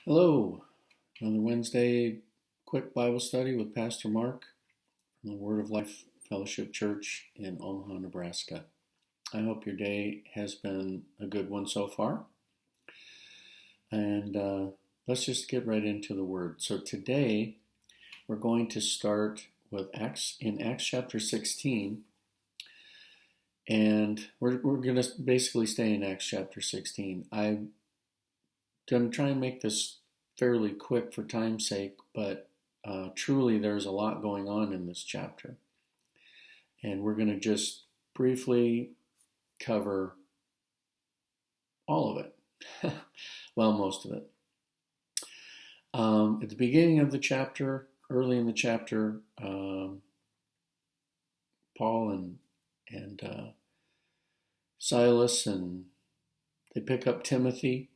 Hello, another Wednesday quick Bible study with Pastor Mark from the Word of Life Fellowship Church in Omaha, Nebraska. I hope your day has been a good one so far. And let's just get right into the Word. So today we're going to start with Acts chapter 16. And we're going to basically stay in Acts chapter 16. I'm going to try and make this fairly quick for time's sake, but truly there's a lot going on in this chapter. And we're going to just briefly cover all of it. Well, most of it. At the beginning of the chapter, early in the chapter, Paul and Silas, and they pick up Timothy.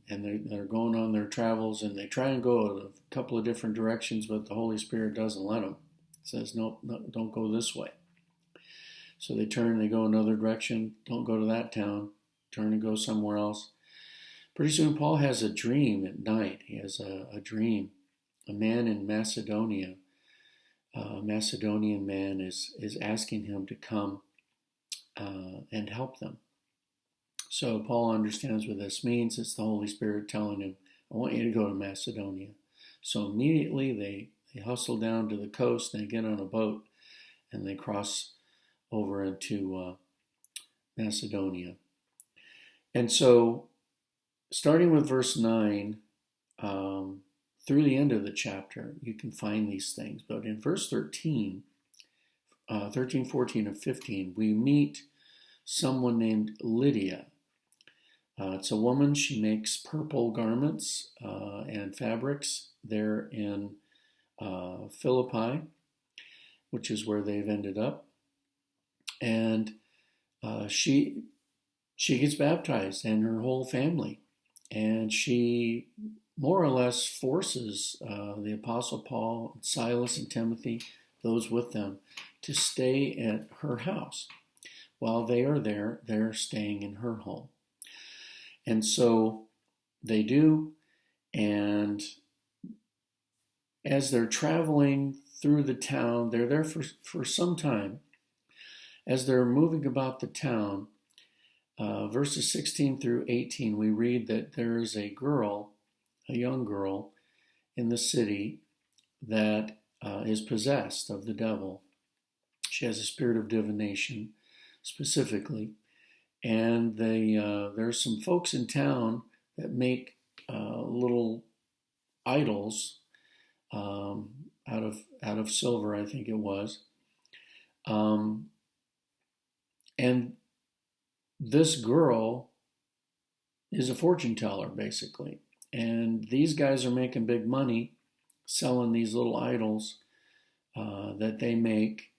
And they're going on their travels, and they try and go a couple of different directions, but the Holy Spirit doesn't let them. It says, no, don't go this way. So they turn, they go another direction, don't go to that town, turn and go somewhere else. Pretty soon Paul has a dream at night. He has a dream. A man in Macedonia, a Macedonian man is asking him to come and help them. So Paul understands what this means. It's the Holy Spirit telling him, I want you to go to Macedonia. So immediately they hustle down to the coast, and they get on a boat, and they cross over into Macedonia. And so starting with verse 9, through the end of the chapter, you can find these things. But in verse 13, 14, and 15, we meet someone named Lydia. It's a woman. She makes purple garments and fabrics there in Philippi, which is where they've ended up. And she gets baptized, and her whole family. And she more or less forces the Apostle Paul, Silas, and Timothy, those with them, to stay at her house. While they are there, they're staying in her home. And so they do, and as they're traveling through the town, they're there for some time. As they're moving about the town, verses 16 through 18, we read that there is a young girl in the city that is possessed of the devil. She has a spirit of divination, specifically. And there's some folks in town that make little idols out of silver, I think it was. And this girl is a fortune teller, basically. And these guys are making big money selling these little idols that they make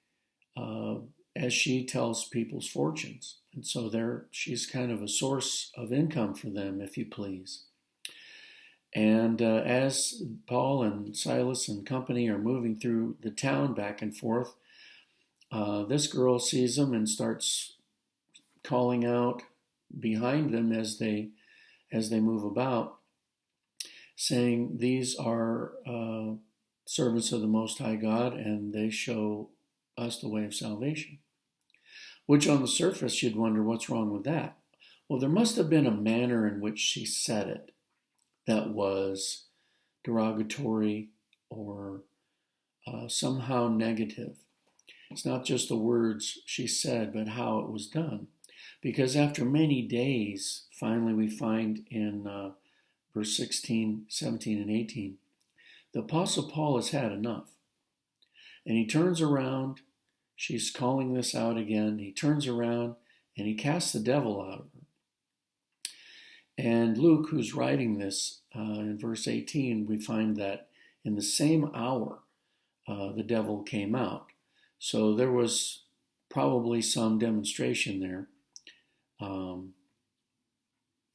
as she tells people's fortunes. And so she's kind of a source of income for them, if you please. And as Paul and Silas and company are moving through the town back and forth, this girl sees them and starts calling out behind them as they move about, saying, these are servants of the Most High God, and they show us the way of salvation. Which on the surface you'd wonder, what's wrong with that? Well, there must have been a manner in which she said it that was derogatory or somehow negative. It's not just the words she said, but how it was done. Because after many days, finally we find in verse 16, 17, and 18, the Apostle Paul has had enough. And he turns around. She's calling this out again. He turns around and he casts the devil out of her. And Luke, who's writing this in verse 18, we find that in the same hour the devil came out. So there was probably some demonstration there. And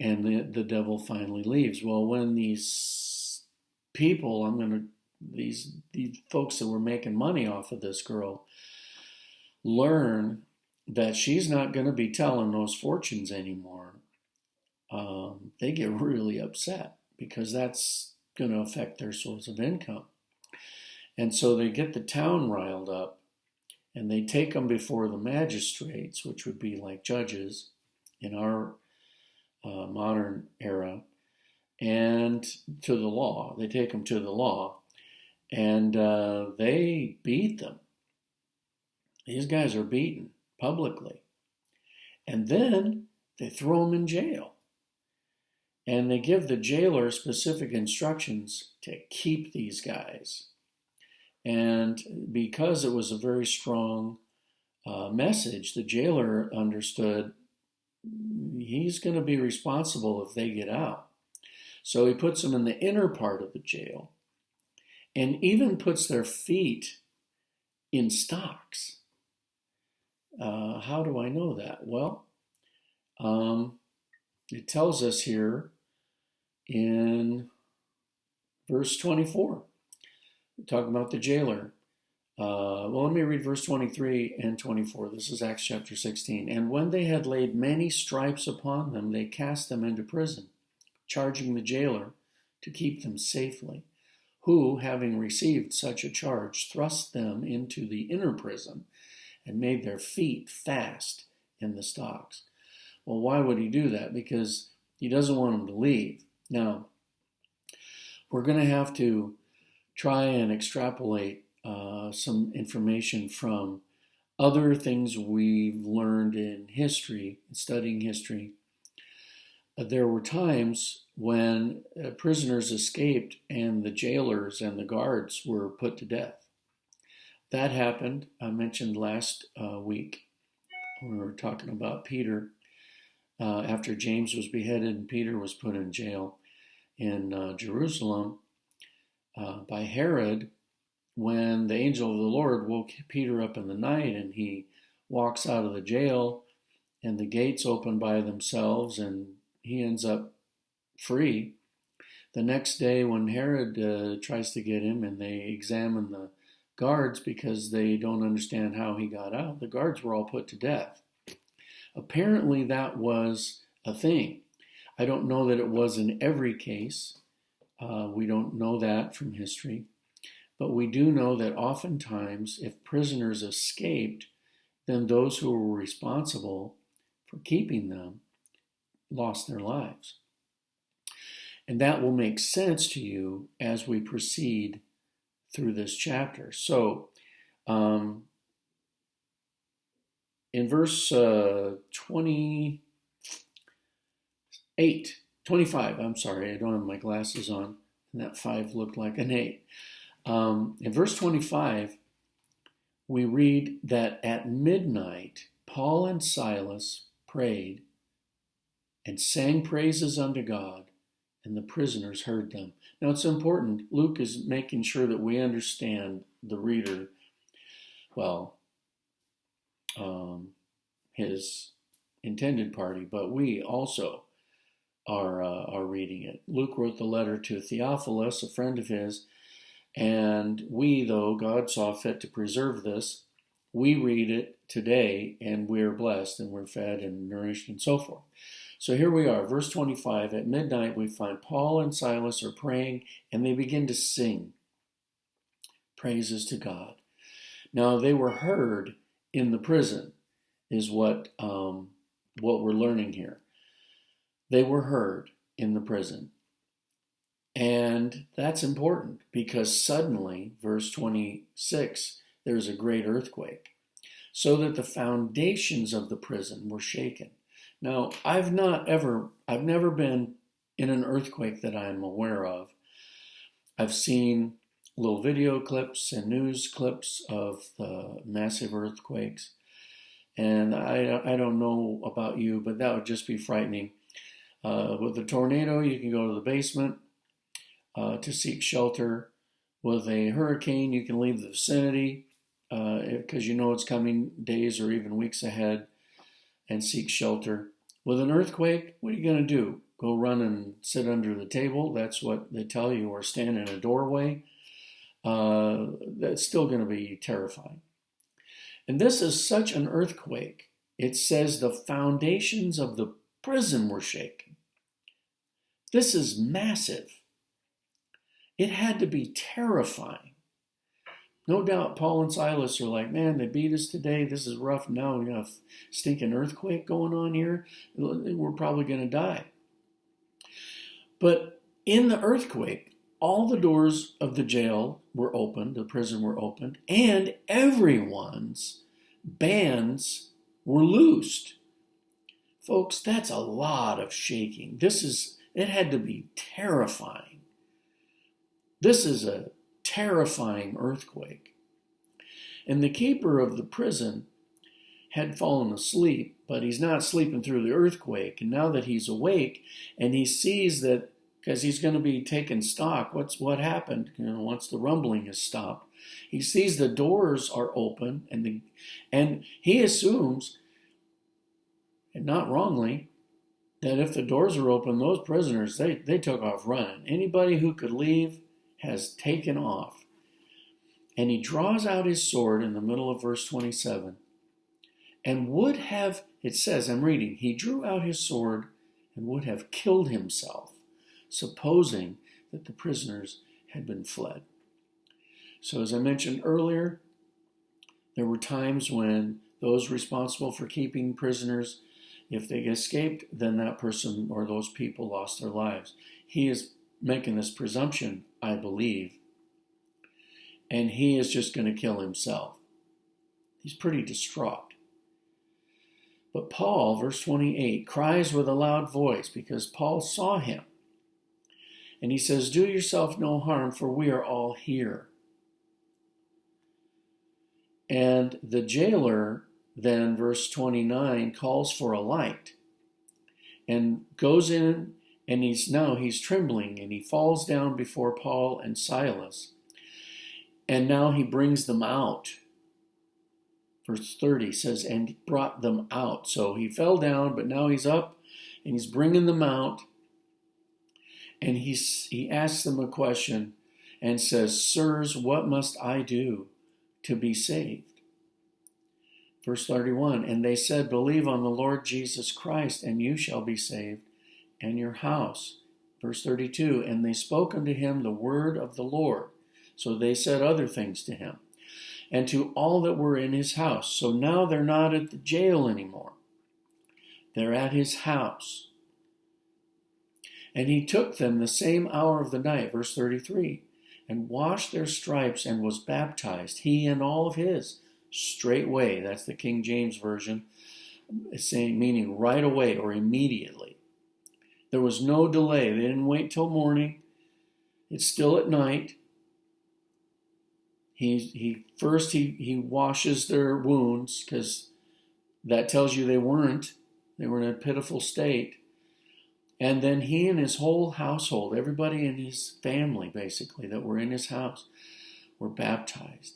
the devil finally leaves. Well, when these people, these folks that were making money off of this girl, learn that she's not going to be telling those fortunes anymore, they get really upset because that's going to affect their source of income. And so they get the town riled up, and they take them before the magistrates, which would be like judges in our modern era, and to the law. They take them to the law, and they beat them. These guys are beaten publicly. And then they throw them in jail. And they give the jailer specific instructions to keep these guys. And because it was a very strong message, the jailer understood he's going to be responsible if they get out. So he puts them in the inner part of the jail and even puts their feet in stocks. How do I know that? Well, it tells us here in verse 24, talking about the jailer. Well, let me read verse 23 and 24. This is Acts chapter 16. And when they had laid many stripes upon them, they cast them into prison, charging the jailer to keep them safely, who, having received such a charge, thrust them into the inner prison and made their feet fast in the stocks. Well, why would he do that? Because he doesn't want them to leave. Now, we're going to have to try and extrapolate some information from other things we've learned in history, studying history. There were times when prisoners escaped and the jailers and the guards were put to death. That happened, I mentioned last week when we were talking about Peter. After James was beheaded and Peter was put in jail in Jerusalem by Herod, when the angel of the Lord woke Peter up in the night and he walks out of the jail and the gates open by themselves and he ends up free. The next day when Herod tries to get him and they examine the guards because they don't understand how he got out, the guards were all put to death. Apparently that was a thing. I don't know that it was in every case. We don't know that from history. But we do know that oftentimes if prisoners escaped, then those who were responsible for keeping them lost their lives. And that will make sense to you as we proceed through this chapter. So, in verse 25, I'm sorry, I don't have my glasses on, and that 5 looked like an 8. In verse 25, we read that at midnight, Paul and Silas prayed and sang praises unto God, and the prisoners heard them. Now it's important. Luke is making sure that we understand the reader, his intended party, but we also are reading it. Luke wrote the letter to Theophilus, a friend of his, and we, though God saw fit to preserve this, we read it today and we're blessed and we're fed and nourished and so forth. So here we are, verse 25. At midnight we find Paul and Silas are praying and they begin to sing praises to God. Now they were heard in the prison is what we're learning here. They were heard in the prison. And that's important because suddenly, verse 26, there's a great earthquake, so that the foundations of the prison were shaken. Now, I've never been in an earthquake that I'm aware of. I've seen little video clips and news clips of the massive earthquakes. And I don't know about you, but that would just be frightening. With a tornado, you can go to the basement to seek shelter. With a hurricane, you can leave the vicinity because you know it's coming days or even weeks ahead and seek shelter. With an earthquake, what are you going to do? Go run and sit under the table? That's what they tell you, or stand in a doorway? That's still going to be terrifying. And this is such an earthquake. It says the foundations of the prison were shaken. This is massive. It had to be terrifying. No doubt Paul and Silas are like, man, they beat us today. This is rough. Now we got a stinking earthquake going on here. We're probably going to die. But in the earthquake, all the doors of the jail were opened, the prison were opened, and everyone's bands were loosed. Folks, that's a lot of shaking. It had to be terrifying. This is a terrifying earthquake. And the keeper of the prison had fallen asleep, but he's not sleeping through the earthquake. And now that he's awake and he sees that, because he's going to be taking stock, what happened, once the rumbling has stopped. He sees the doors are open and he assumes, and not wrongly, that if the doors are open, those prisoners, they took off running. Anybody who could leave has taken off. And he draws out his sword in the middle of verse 27 and would have, it says, I'm reading, he drew out his sword and would have killed himself, supposing that the prisoners had been fled. So as I mentioned earlier, there were times when those responsible for keeping prisoners, if they escaped, then that person or those people lost their lives. He is making this presumption, I believe, and he is just going to kill himself. He's pretty distraught. But Paul, verse 28, cries with a loud voice because Paul saw him. And he says, do yourself no harm, for we are all here. And the jailer then, verse 29, calls for a light and goes in, and he's trembling, and he falls down before Paul and Silas. And now he brings them out. Verse 30 says, and he brought them out. So he fell down, but now he's up, and he's bringing them out. And he asks them a question and says, sirs, what must I do to be saved? Verse 31, and they said, believe on the Lord Jesus Christ, and you shall be saved, and your house. Verse 32, and they spoke unto him the word of the Lord. So they said other things to him, and to all that were in his house. So now they're not at the jail anymore. They're at his house. And he took them the same hour of the night, verse 33, and washed their stripes and was baptized, he and all of his, straightway. That's the King James Version, meaning right away or immediately. There was no delay. They didn't wait till morning. It's still at night. He washes their wounds, because that tells you they were in a pitiful state. And then he and his whole household, everybody in his family basically that were in his house, were baptized.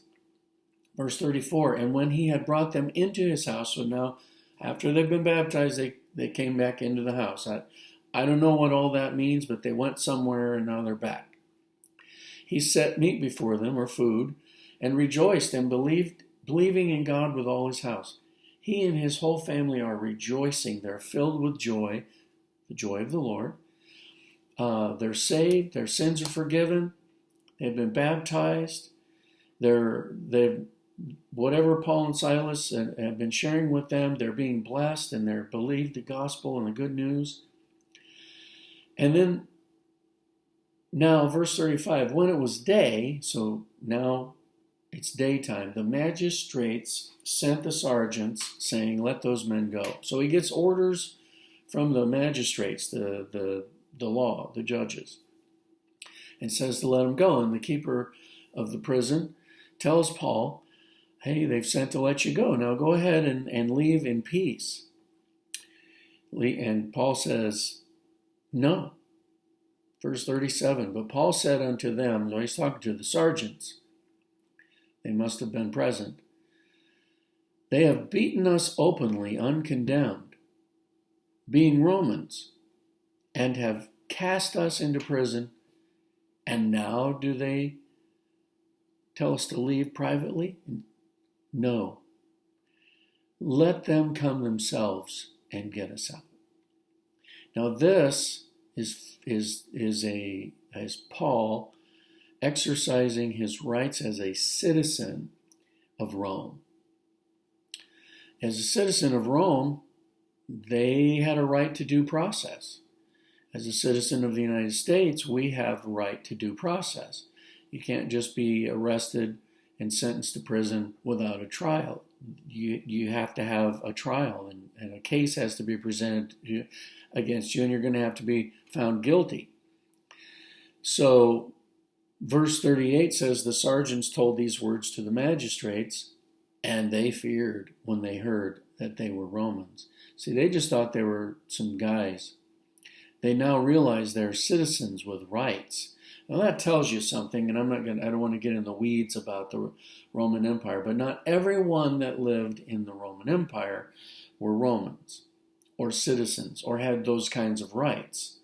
Verse 34, and when he had brought them into his house, so now after they've been baptized, they came back into the house. I don't know what all that means, but they went somewhere and now they're back. He set meat before them, or food, and rejoiced and believing in God with all his house. He and his whole family are rejoicing. They're filled with joy, the joy of the Lord. They're saved. Their sins are forgiven. They've been baptized. They've whatever Paul and Silas have been sharing with them, they're being blessed, and they're believed the gospel and the good news. And then now, verse 35, when it was day, so now it's daytime, the magistrates sent the sergeants saying, let those men go. So he gets orders from the magistrates, the law, the judges, and says to let them go. And the keeper of the prison tells Paul, hey, they've sent to let you go. Now go ahead and leave in peace. And Paul says, no. Verse 37, but Paul said unto them, so he's talking to the sergeants, they must have been present, they have beaten us openly, uncondemned, being Romans, and have cast us into prison, and now do they tell us to leave privately? No. Let them come themselves and get us out. Now this as Paul exercising his rights as a citizen of Rome. As a citizen of Rome, they had a right to due process. As a citizen of the United States, we have the right to due process. You can't just be arrested and sentenced to prison without a trial. You have to have a trial, and a case has to be presented against you, and you're going to have to be found guilty. So, verse 38 says, the sergeants told these words to the magistrates, and they feared when they heard that they were Romans. See, they just thought they were some guys. They now realize they're citizens with rights. Now that tells you something, and I don't want to get in the weeds about the Roman Empire, but not everyone that lived in the Roman Empire were Romans or citizens or had those kinds of rights.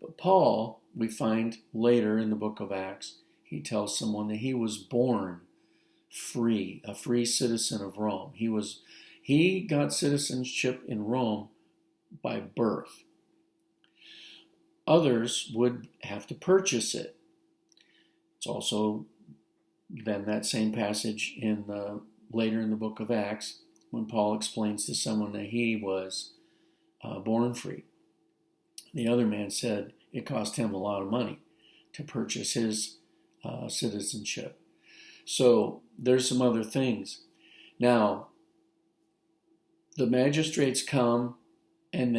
But Paul, we find later in the book of Acts, he tells someone that he was born free, a free citizen of Rome. He got citizenship in Rome by birth. Others would have to purchase it. It's also then that same passage later in the book of Acts when Paul explains to someone that he was born free. The other man said it cost him a lot of money to purchase his citizenship. So there's some other things. Now, the magistrates come and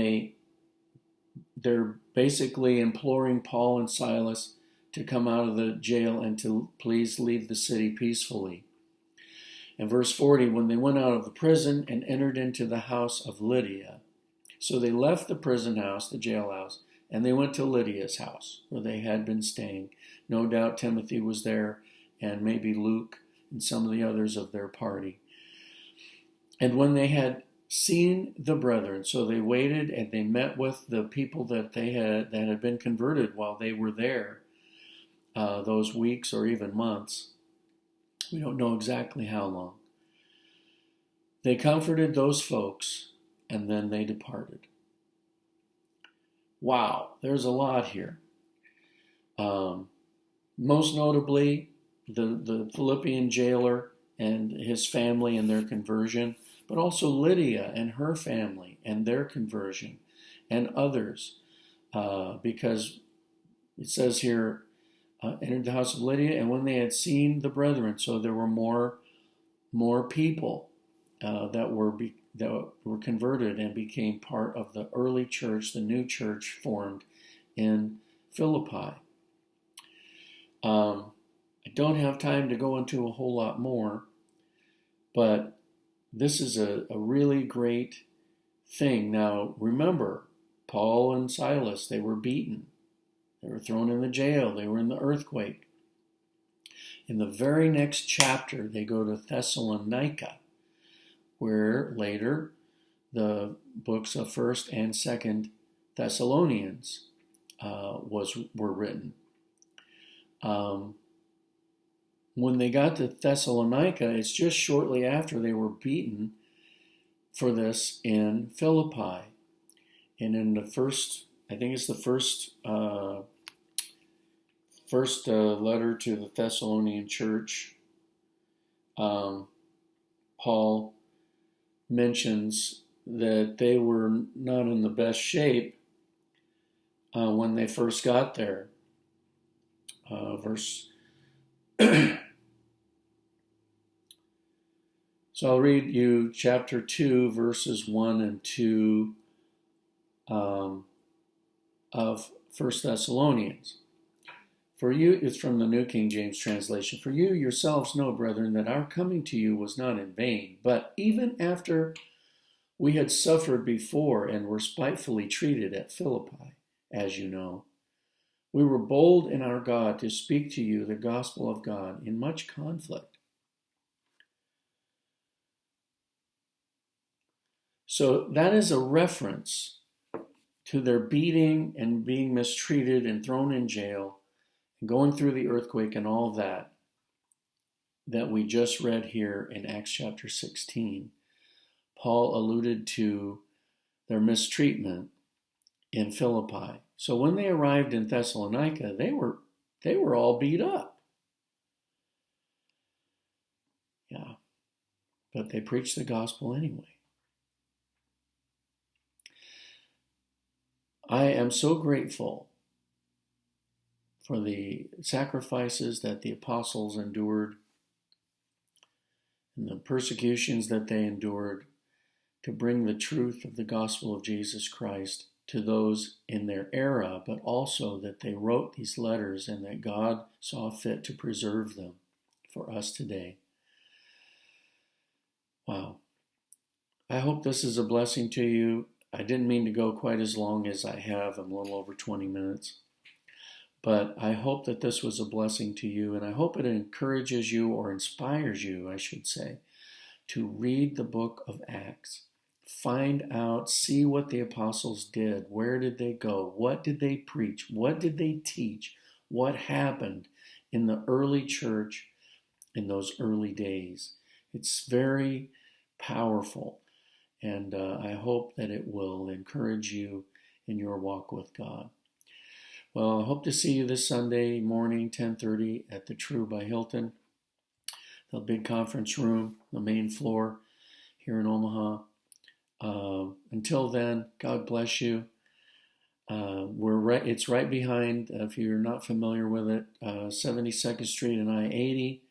they're basically imploring Paul and Silas to come out of the jail and to please leave the city peacefully. In verse 40, when they went out of the prison and entered into the house of Lydia. So they left the prison house, the jailhouse, and they went to Lydia's house where they had been staying. No doubt Timothy was there and maybe Luke and some of the others of their party. And when they had seen the brethren, so they waited and they met with the people that had been converted while they were there, those weeks or even months. We don't know exactly how long. They comforted those folks and then they departed. Wow, there's a lot here. Most notably, the Philippian jailer and his family and their conversion, but also Lydia and her family and their conversion, and others, because it says here, entered the house of Lydia, and when they had seen the brethren, so there were more people that were converted and became part of the early church, the new church formed in Philippi. I don't have time to go into a whole lot more, but this is a really great thing. Now, remember, Paul and Silas, they were beaten. They were thrown in the jail. They were in the earthquake. In the very next chapter, they go to Thessalonica, where later the books of 1st and 2nd Thessalonians were written. When they got to Thessalonica, it's just shortly after they were beaten for this in Philippi. And in the first, I think it's the first letter to the Thessalonian church, Paul mentions that they were not in the best shape when they first got there. So I'll read you chapter 2, verses 1 and 2 of 1 Thessalonians. For you, it's from the New King James translation. For you yourselves know, brethren, that our coming to you was not in vain, but even after we had suffered before and were spitefully treated at Philippi, as you know, we were bold in our God to speak to you the gospel of God in much conflict. So that is a reference to their beating and being mistreated and thrown in jail, and going through the earthquake and all that we just read here in Acts chapter 16. Paul alluded to their mistreatment in Philippi. So when they arrived in Thessalonica, they were all beat up. Yeah, but they preached the gospel anyway. I am so grateful for the sacrifices that the apostles endured and the persecutions that they endured to bring the truth of the gospel of Jesus Christ to those in their era, but also that they wrote these letters and that God saw fit to preserve them for us today. Wow. I hope this is a blessing to you. I didn't mean to go quite as long as I have. I'm a little over 20 minutes. But I hope that this was a blessing to you, and I hope it encourages you, or inspires you, I should say, to read the book of Acts. Find out, see what the apostles did. Where did they go? What did they preach? What did they teach? What happened in the early church in those early days? It's very powerful, and I hope that it will encourage you in your walk with God. Well, I hope to see you this Sunday morning, 10:30 at the True by Hilton, the big conference room, the main floor here in Omaha. Until then, God bless you. It's right behind, if you're not familiar with it, 72nd Street and I-80.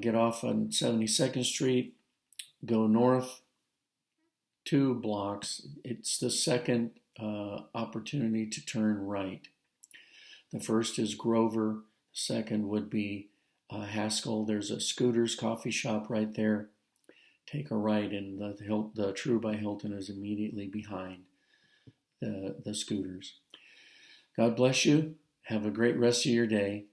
Get off on 72nd Street, go north 2 blocks. It's the second opportunity to turn right. The first is Grover. The second would be Haskell. There's a Scooters coffee shop right there. Take a right, and the True by Hilton is immediately behind the Scooters. God bless you. Have a great rest of your day.